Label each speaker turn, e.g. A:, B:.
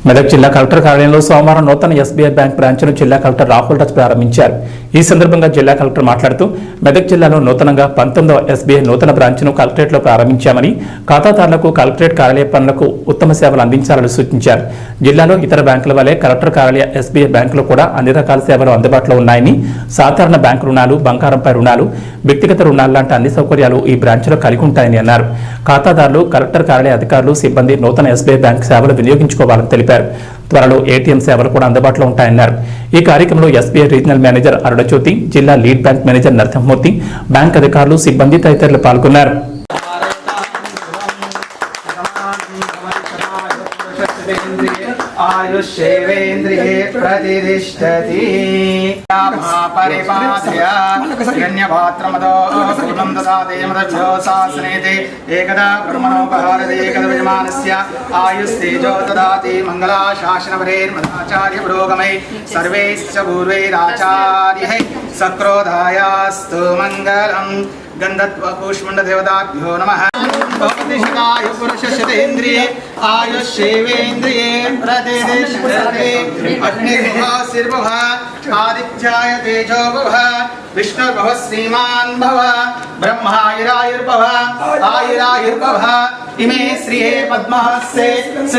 A: మెదక్ జిల్లా కలెక్టర్ కార్యాలయంలో సోమవారం నూతన ఎస్బీఐ బ్యాంక్ బ్రాంచ్ను జిల్లా కలెక్టర్ రాహుల్ రాజ్ ప్రారంభించారు. ఈ సందర్భంగా జిల్లా కలెక్టర్ మాట్లాడుతూ మెదక్ జిల్లాలో నూతనంగా 19వ ఎస్బీఐ నూతన బ్రాంచ్ను కలెక్టరేట్లో ప్రారంభించామని, ఖాతాదారులకు కలెక్టరేట్ కార్యాలయ పనులకు ఉత్తమ సేవలు అందించాలని సూచించారు. జిల్లాలో ఇతర బ్యాంకుల వలె కలెక్టర్ కార్యాలయ ఎస్బీఐ బ్యాంకులో కూడా అన్ని రకాల సేవలు అందుబాటులో ఉన్నాయని, సాధారణ బ్యాంకు రుణాలు, బంగారంపై రుణాలు, వ్యక్తిగత రుణాలు లాంటి అన్ని సౌకర్యాలు ఈ బ్రాంచ్లో కలిగి ఉంటాయని అన్నారు. ఖాతాదారులు, కలెక్టర్ కార్యాలయ అధికారులు, సిబ్బంది నూతన ఎస్బీఐ బ్యాంక్ సేవలు వినియోగించుకోవాలని తెలిపారు. త్వరలో ఏటీఎం సేవలు కూడా అందుబాటులో ఉంటాయన్నారు. ఈ కార్యక్రమంలో ఎస్బీఐ రీజనల్ మేనేజర్ అరుణజ్యోతి, జిల్లా lead bank manager Narasimhamurthy, bank అధికారులు, సిబ్బంది తదితరులు పాల్గొన్నారు.
B: आयुष्येवेन्द्रिये प्रतिष्ठति परिपाद्य गण्यपात्रमदो पूर्णं ददाति मदभ्यो शासनेति एकदा ब्रह्मणोपहारति एकदविजमानस्य आयुस्तेजो ददाति मङ्गलाशासनपरेर्मदाचार्य पुरोगमै सर्वैश्च पूर्वैराचार्यैः सक्रोधायास्तु मङ्गलम् गन्धत्वकूष्मण्डदेवताभ्यो नमः। भवतिशतायु पुरुषशतेन्द्रिये आयुष्येवेन्द्रिये प्रतिष्ठति अग्निर्भुवः शिर्भुवः आदित्याय तेजो भवः विष्णुर्भवः श्रीमान् भवः ब्रह्मायुरायुर्भवः आयुरायुर्भवः इमे श्रिये पद्महस्ते